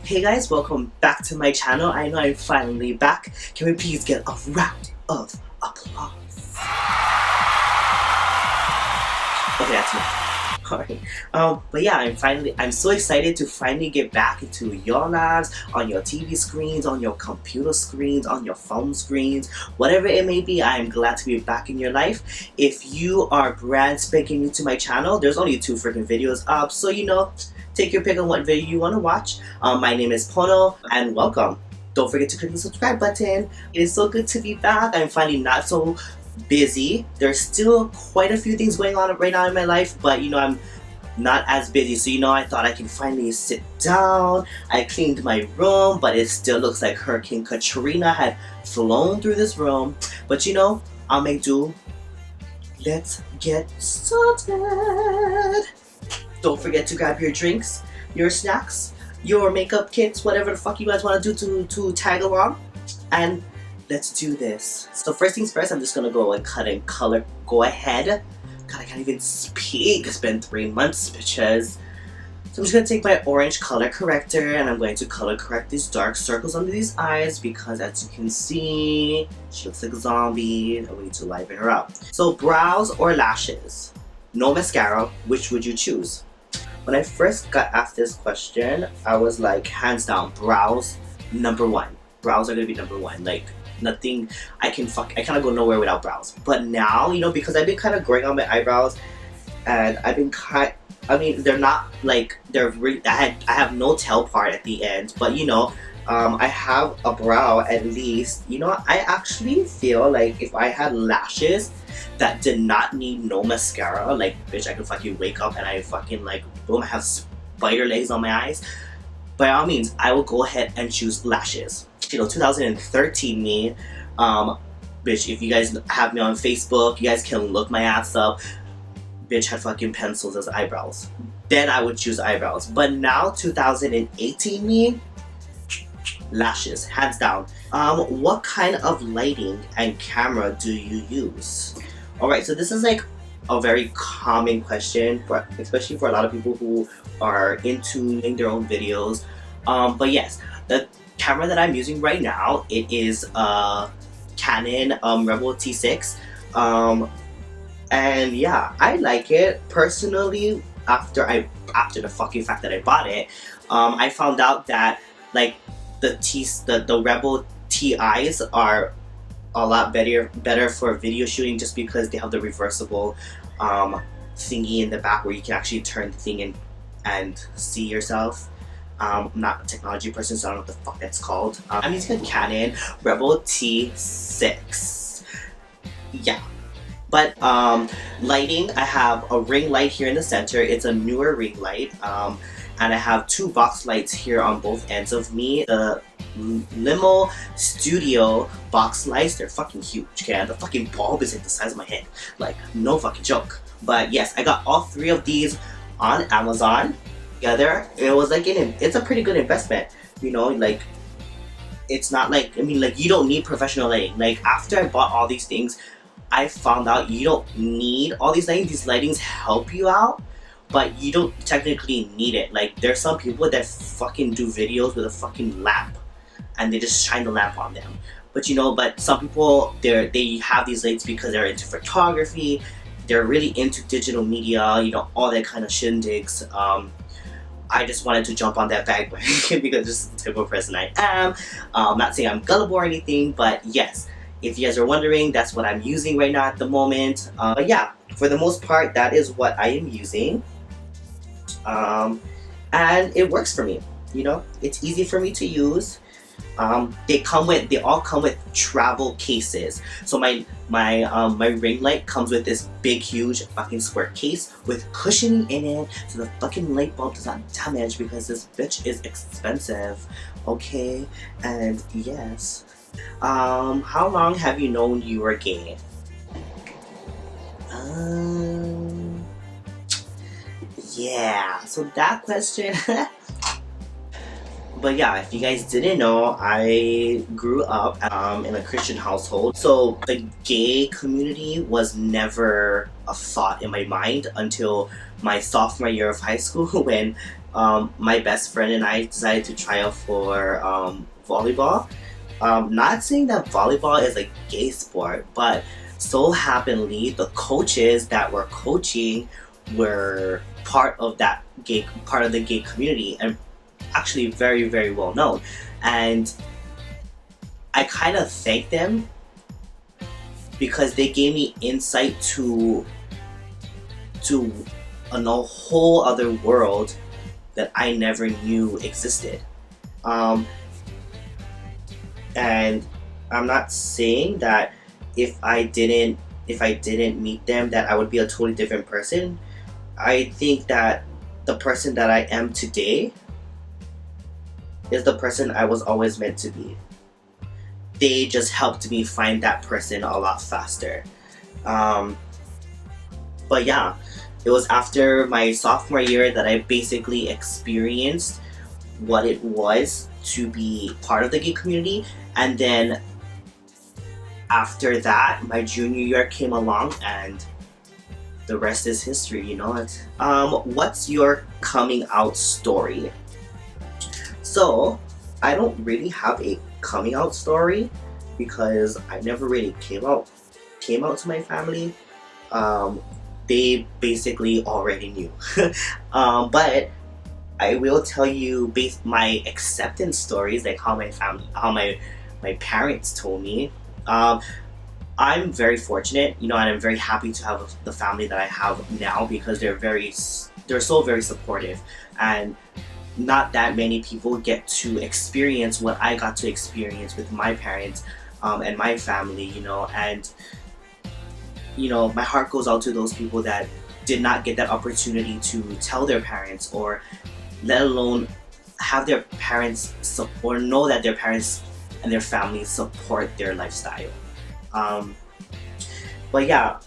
Hey guys, welcome back to my channel. I know I'm finally back. Can we please get a round of applause? Okay, that's me. Alright. But yeah, I'm so excited to finally get back into your lives, on your TV screens, on your computer screens, on your phone screens, whatever it may be. I am glad to be back in your life. If you are brand spanking new to my channel, there's only 2 freaking videos up, so take your pick on what video you want to watch. My name is Pono, and welcome. Don't forget to click the subscribe button. It is so good to be back. I'm finally not so busy. There's still quite a few things going on right now in my life, but I'm not as busy, so I thought I can finally sit down. I cleaned my room, but it still looks like Hurricane Katrina had flown through this room. But I'll make do. Let's get started. Don't forget to grab your drinks, your snacks, your makeup kits, whatever the fuck you guys want to do to tag along, and let's do this. So first things first, I'm just gonna go and cut and color. Go ahead. God, I can't even speak. It's been 3 months, bitches. So I'm just gonna take my orange color corrector and I'm going to color correct these dark circles under these eyes because, as you can see, she looks like a zombie and we need to liven her up. So brows or lashes? No mascara, which would you choose? When I first got asked this question, I was like, hands down, brows, number 1. Brows are gonna be number 1. Like, nothing, I cannot go nowhere without brows. But now, because I've been kind of growing on my eyebrows, and I've been they're not like, they're really, I have no tail part at the end, but I have a brow at least. I actually feel like if I had lashes that did not need no mascara, like, bitch, I could fucking wake up and I fucking, like, boom, I have spider legs on my eyes. By all means, I will go ahead and choose lashes. 2013 me, bitch, if you guys have me on Facebook, you guys can look my ass up. Bitch had fucking pencils as eyebrows. Then I would choose eyebrows. But now, 2018 me, lashes, hands down. What kind of lighting and camera do you use? Alright, so this is like a very common question, especially for a lot of people who are into doing their own videos. But yes, the camera that I'm using right now, it is a Canon Rebel T6. And yeah, I like it personally. After the fucking fact that I bought it, I found out that like the Rebel TIs are a lot better for video shooting, just because they have the reversible thingy in the back where you can actually turn the thing and see yourself. I'm not a technology person, so I don't know what the fuck that's called. I'm using a Canon Rebel T6. Yeah. But lighting, I have a ring light here in the center. It's a Neewer ring light. And I have 2 box lights here on both ends of me. The Limo Studio box lights, they're fucking huge, okay? The fucking bulb is like the size of my head. Like, no fucking joke. But yes, I got all 3 of these on Amazon. Together, it was like it's a pretty good investment. Like, it's not like, you don't need professional lighting. Like, after I bought all these things, I found out you don't need all these lighting. These lightings help you out, but you don't technically need it. Like, there's some people that fucking do videos with a fucking lamp and they just shine the lamp on them. But but some people, they have these lights because they're into photography, they're really into digital media, all that kind of shindigs. I just wanted to jump on that bandwagon because this is the type of person I am. I'm not saying I'm gullible or anything, but yes, if you guys are wondering, that's what I'm using right now at the moment. But yeah, for the most part, that is what I am using. And it works for me. It's easy for me to use. They all come with travel cases. So my ring light comes with this big, huge fucking square case with cushioning in it, so the fucking light bulb does not damage, because this bitch is expensive. Okay, and yes. How long have you known you were gay? Yeah, so that question. But yeah, if you guys didn't know, I grew up in a Christian household. So the gay community was never a thought in my mind until my sophomore year of high school when my best friend and I decided to try out for volleyball. Not saying that volleyball is a gay sport, but so happenly the coaches that were coaching were part of the gay community, and actually very, very well known. And I kind of thank them because they gave me insight to a whole other world that I never knew existed. And I'm not saying that if I didn't meet them that I would be a totally different person. I think that the person that I am today is the person I was always meant to be. They just helped me find that person a lot faster. But yeah, it was after my sophomore year that I basically experienced what it was to be part of the gay community. And then after that, my junior year came along and the rest is history, you know it. What's your coming out story? So, I don't really have a coming out story because I never really came out to my family. They basically already knew. But I will tell you my acceptance stories, like how my parents told me. I'm very fortunate, you know, and I'm very happy to have the family that I have now because they're so very supportive, and not that many people get to experience what I got to experience with my parents and my family, you know. And you know, my heart goes out to those people that did not get that opportunity to tell their parents, or let alone have their parents or know that their parents and their families support their lifestyle. But yeah,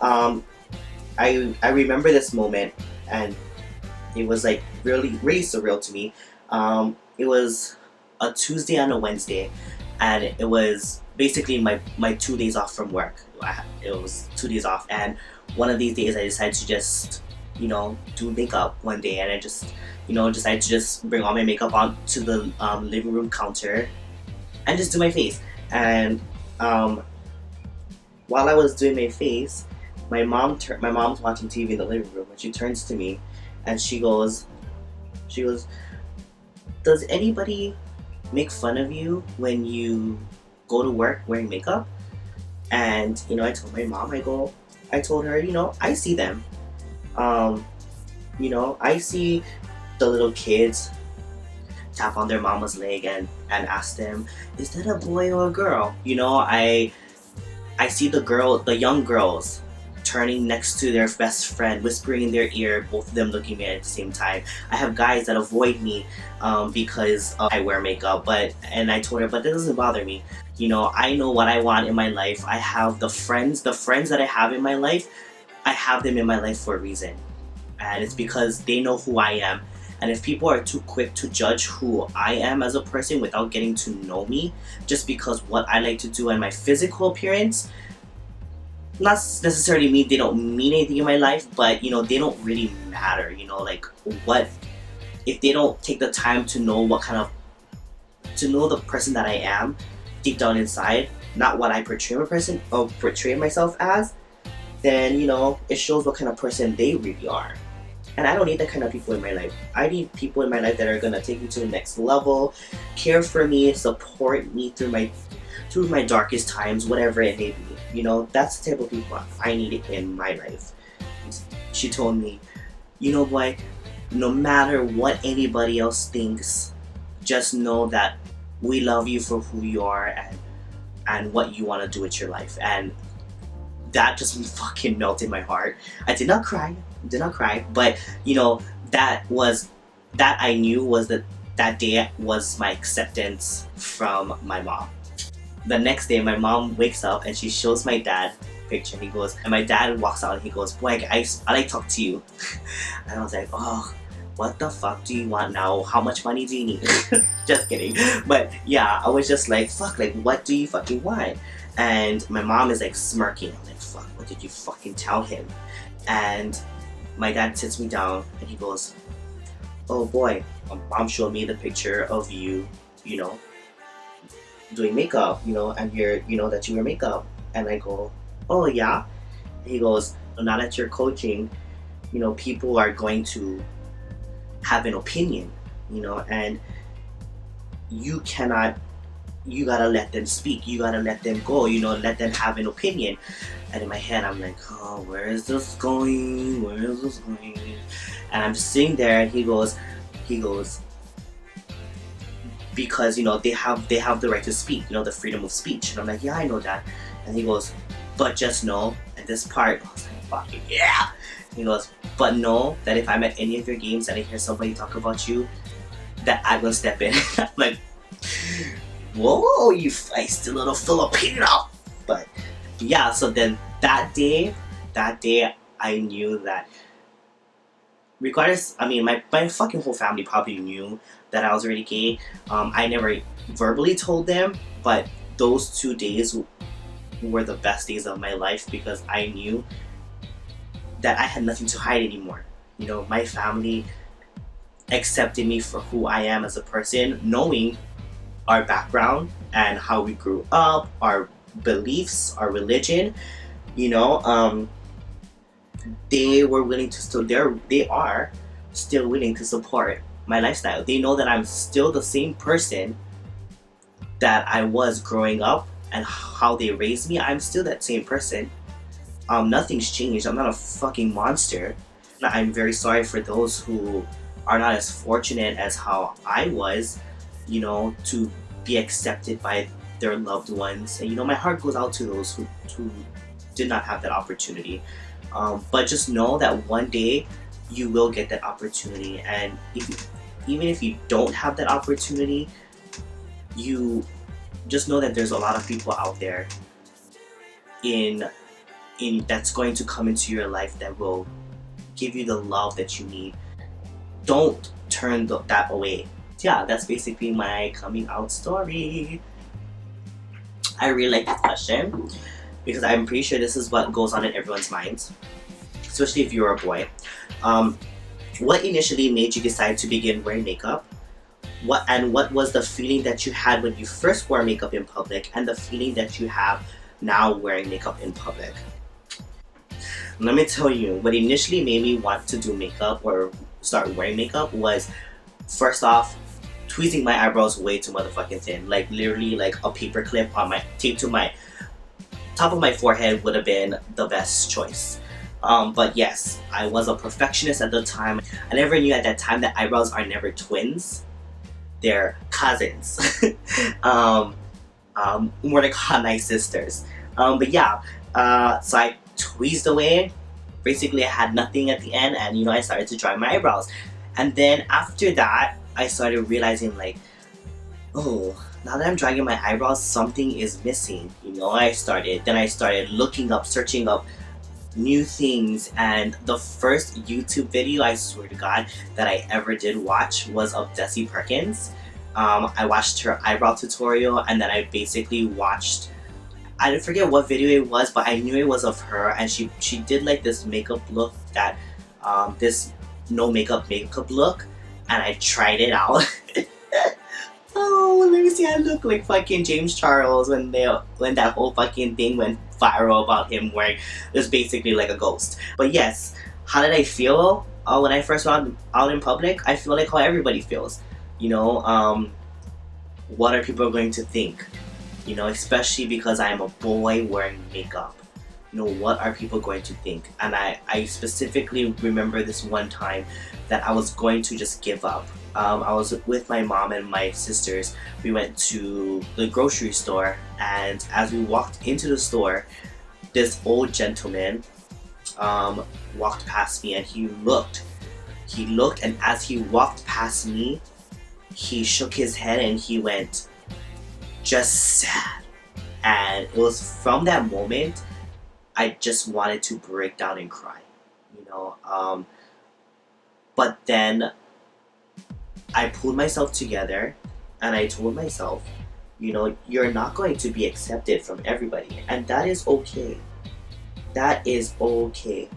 I remember this moment, and it was like really, really surreal to me. It was a Tuesday and a Wednesday, and it was basically my 2 days off from work. It was 2 days off, and one of these days I decided to just, you know, do makeup one day, and I just, you know, decided to just bring all my makeup onto the living room counter and just do my face. And while I was doing my face, my mom's watching TV in the living room, and she turns to me and she goes, does anybody make fun of you when you go to work wearing makeup? And you know, I told my mom, I told her, you know, I see them. You know, I see the little kids tap on their mama's leg and ask them, is that a boy or a girl? You know, I see the young girls turning next to their best friend, whispering in their ear, both of them looking at me at the same time. I have guys that avoid me because I wear makeup, and I told her, but that doesn't bother me. You know, I know what I want in my life. I have the friends that I have in my life, I have them in my life for a reason. And it's because they know who I am. And if people are too quick to judge who I am as a person without getting to know me, just because what I like to do and my physical appearance, not necessarily mean they don't mean anything in my life, but you know, they don't really matter. You know, like, what if they don't take the time to know to know the person that I am deep down inside, not what I portray myself as, then you know, it shows what kind of person they really are. And I don't need that kind of people in my life. I need people in my life that are gonna take me to the next level, care for me, support me through my darkest times, whatever it may be. You know, that's the type of people I need in my life. She told me, you know, boy, no matter what anybody else thinks, just know that we love you for who you are and what you want to do with your life. And that just fucking melted my heart. I did not cry, but you know, that I knew was that day was my acceptance from my mom. The next day, my mom wakes up and she shows my dad a picture, and he goes, and my dad walks out and he goes, boy, I like to talk to you. And I was like, oh, what the fuck do you want now? How much money do you need? Just kidding. But yeah, I was just like, fuck, like, what do you fucking want? And my mom is like smirking. I'm like, fuck, what did you fucking tell him? And my dad sits me down and he goes, oh boy, Mom showed me the picture of you, you know, doing makeup, and that you wear makeup. And I go, oh yeah? And he goes, well, now that you're coaching, people are going to have an opinion, and you cannot, you gotta let them speak, you gotta let them go, let them have an opinion. And in my head, I'm like, oh, where is this going? Where is this going? And I'm just sitting there, and he goes, because they have the right to speak, the freedom of speech. And I'm like, yeah, I know that. And he goes, but just know, and this part, I was like, fucking yeah. He goes, but know that if I'm at any of your games and I hear somebody talk about you, that I'm gonna step in. I'm like, whoa, you feisty little Filipino. But yeah, so then that day I knew that regardless, I mean, my fucking whole family probably knew that I was already gay. I never verbally told them, but those 2 days were the best days of my life because I knew that I had nothing to hide anymore. My family accepted me for who I am as a person, knowing our background and how we grew up, our beliefs, our religion. They were willing to they are still willing to support my lifestyle. They know that I'm still the same person that I was growing up, and how they raised me, I'm still that same person. Nothing's changed. I'm not a fucking monster. I'm very sorry for those who are not as fortunate as how I was, to be accepted by their loved ones. And my heart goes out to those who did not have that opportunity. But just know that one day you will get that opportunity, and even if you don't have that opportunity, you just know that there's a lot of people out there in that's going to come into your life that will give you the love that you need. Don't turn that away. Yeah, that's basically my coming out story. I really like this question because I'm pretty sure this is what goes on in everyone's minds, especially if you're a boy. What initially made you decide to begin wearing makeup? What was the feeling that you had when you first wore makeup in public, and the feeling that you have now wearing makeup in public? Let me tell you, what initially made me want to do makeup or start wearing makeup was, first off, tweezing my eyebrows way too motherfucking thin. Like literally like a paper clip on my taped to my top of my forehead would have been the best choice. But yes, I was a perfectionist at the time. I never knew at that time that eyebrows are never twins. They're cousins. More like Hanai sisters. But yeah, so I tweezed away. Basically, I had nothing at the end, and I started to dry my eyebrows. And then after that, I started realizing like, oh, now that I'm drying my eyebrows, something is missing. I started looking up, searching up new things, and the first YouTube video, I swear to God, that I ever did watch was of Desi Perkins. I watched her eyebrow tutorial, and then I basically watched, I didn't forget what video it was, but I knew it was of her, and she did like this makeup look that, this no makeup look, and I tried it out. Oh, let me see, I look like fucking James Charles when that whole fucking thing went viral about him wearing just basically like a ghost. But yes, how did I feel when I first went out in public? I feel like how everybody feels. What are people going to think? Especially because I am a boy wearing makeup. What are people going to think? And I specifically remember this one time that I was going to just give up. I was with my mom and my sisters. We went to the grocery store, and as we walked into the store, this old gentleman walked past me, and he looked, and as he walked past me, he shook his head and he went, "Just sad." And it was from that moment I just wanted to break down and cry, but then I pulled myself together and I told myself, you're not going to be accepted from everybody, and that is okay. That is okay.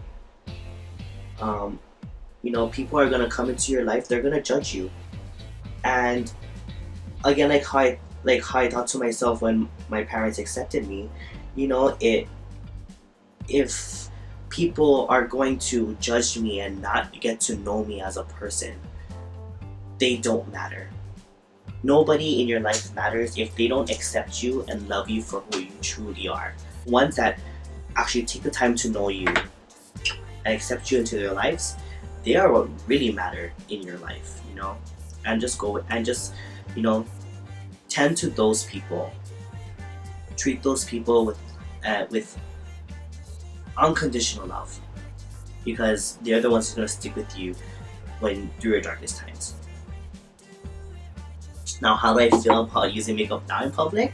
People are gonna come into your life, they're gonna judge you. And again, like how I thought to myself when my parents accepted me, you know, if people are going to judge me and not get to know me as a person, they don't matter. Nobody in your life matters if they don't accept you and love you for who you truly are. Ones that actually take the time to know you and accept you into their lives, they are what really matter in your life, you know? And just go and just, you know, tend to those people. Treat those people with unconditional love, because they're the ones who are gonna stick with you when through your darkest times. Now, how do I feel about using makeup now in public?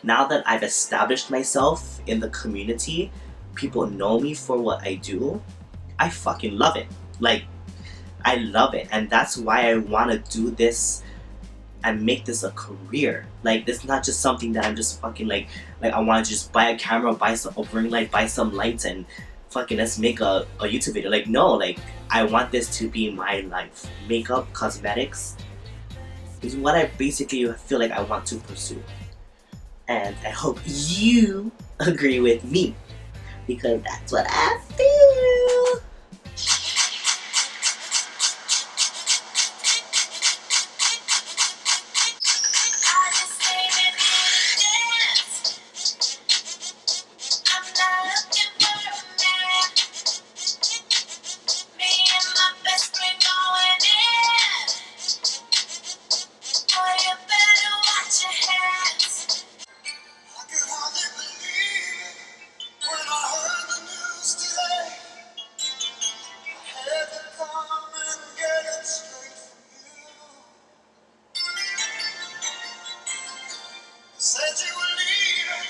Now that I've established myself in the community, people know me for what I do, I fucking love it. Like, I love it, and that's why I want to do this and make this a career. Like, it's not just something that I'm just fucking like I want to just buy a camera, buy some ring light, buy some lights, and fucking let's make a YouTube video. Like, no, like, I want this to be my life. Makeup, cosmetics is what I basically feel like I want to pursue. And I hope you agree with me, because that's what I feel. Said you were leaving,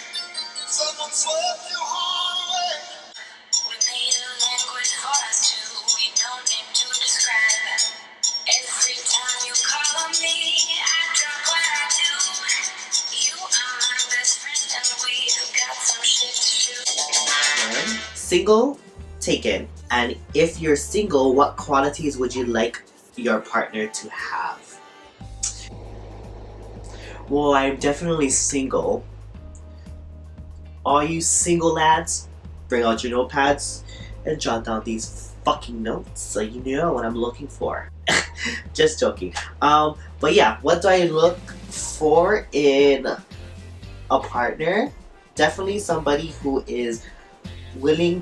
someone swept your heart away. We need a language for us two, we don't need to describe. Every time you call on me, I drop what I do. You are my best friend and we've got some shit to shoot. Single, taken. And if you're single, what qualities would you like your partner to have? Well, I'm definitely single. All you single lads, bring out your notepads and jot down these fucking notes so you know what I'm looking for. Just joking. But yeah, what do I look for in a partner? Definitely somebody who is willing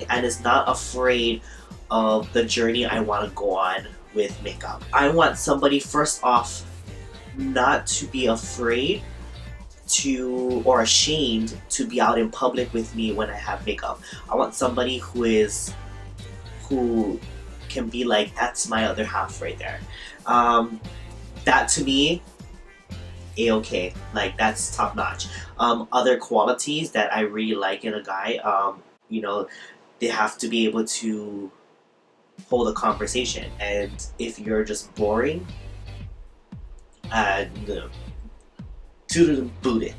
and is not afraid of the journey I want to go on with makeup. I want somebody, first off, not to be afraid to or ashamed to be out in public with me when I have makeup. I want somebody who can be like, that's my other half right there. That to me, a-okay. Like, that's top notch. Other qualities that I really like in a guy, you know, they have to be able to hold a conversation. And if you're just boring, no. Boot it.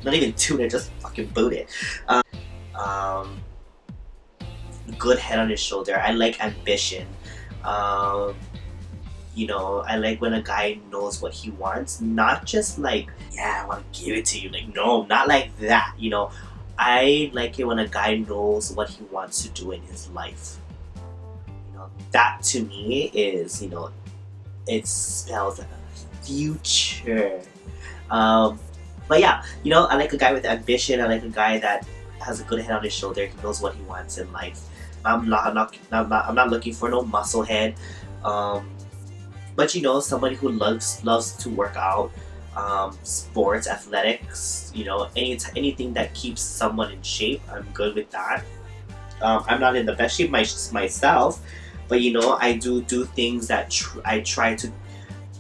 Not even tune it, just fucking boot it. Good head on his shoulder. I like ambition. You know, I like when a guy knows what he wants. Not just like, yeah, I want to give it to you. Like, no, not like that. You know, I like it when a guy knows what he wants to do in his life. You know, that to me is, you know, it spells like a future. But yeah, you know, I like a guy with ambition. I like a guy that has a good head on his shoulder. He knows what he wants in life. I'm not looking for no muscle head. But you know, somebody who loves to work out, sports, athletics. You know, anything that keeps someone in shape. I'm good with that. I'm not in the best shape myself, but you know, I do things that I try to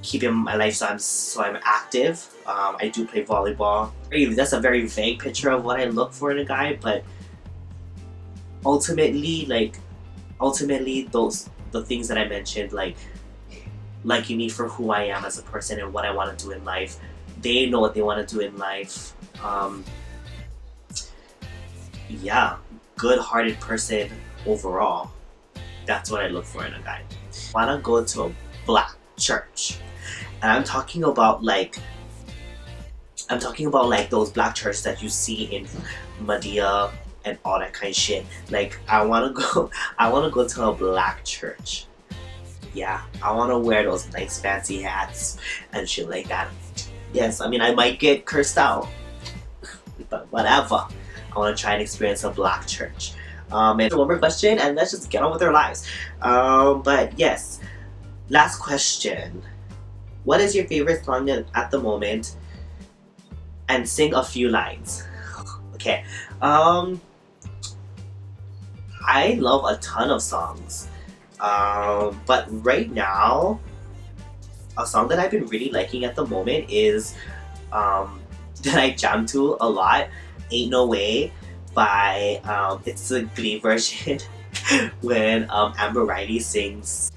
keep in my life, so I'm active. I do play volleyball. That's a very vague picture of what I look for in a guy, but ultimately the things that I mentioned, like liking me for who I am as a person and what I want to do in life. They know what they want to do in life. Yeah, good-hearted person overall. That's what I look for in a guy. I want to go to a black church. And I'm talking about like those black churches that you see in Medea and all that kind of shit. Like I wanna go to a black church. Yeah, I wanna wear those nice fancy hats and shit like that. Yes, I mean I might get cursed out, but whatever. I wanna try and experience a black church. And one more question and let's just get on with our lives. But yes, last question. What is your favorite song at the moment? And sing a few lines. Okay. I love a ton of songs. But right now, a song that I've been really liking at the moment is that I jam to a lot, Ain't No Way by it's the Glee version when Amber Riley sings.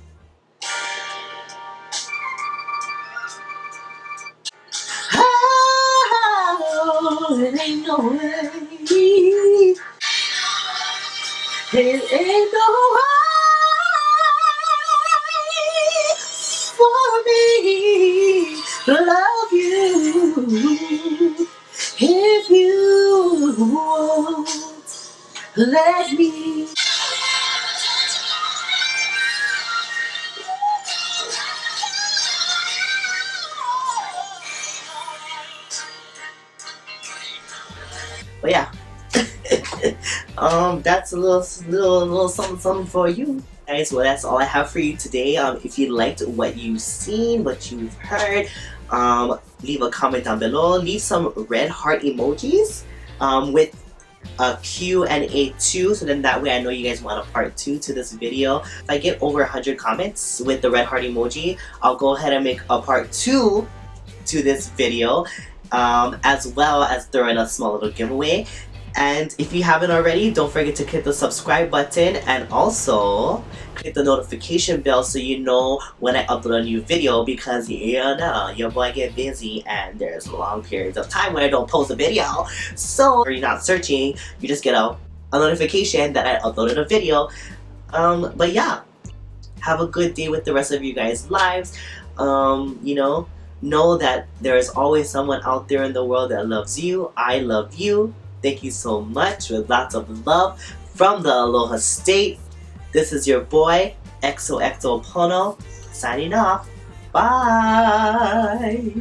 Oh, it ain't no way. It ain't no way for me to love you if you won't let me. But yeah. That's a little something for you guys. Well, that's all I have for you today. If you liked what you've seen, what you've heard, leave a comment down below. Leave some red heart emojis with a Q&A too, so then that way I know you guys want a part 2 to this video. If I get over 100 comments with the red heart emoji, I'll go ahead and make a part 2 to this video, as well as throw in a small little giveaway. And if you haven't already, don't forget to click the subscribe button and also click the notification bell so you know when I upload a new video, because you know your boy get busy and there's long periods of time when I don't post a video. So you're not searching, you just get a notification that I uploaded a video. But yeah, have a good day with the rest of you guys' lives. You know that there is always someone out there in the world that loves you. I love you. Thank you so much, with lots of love from the Aloha State. This is your boy, xoxopono, signing off. Bye!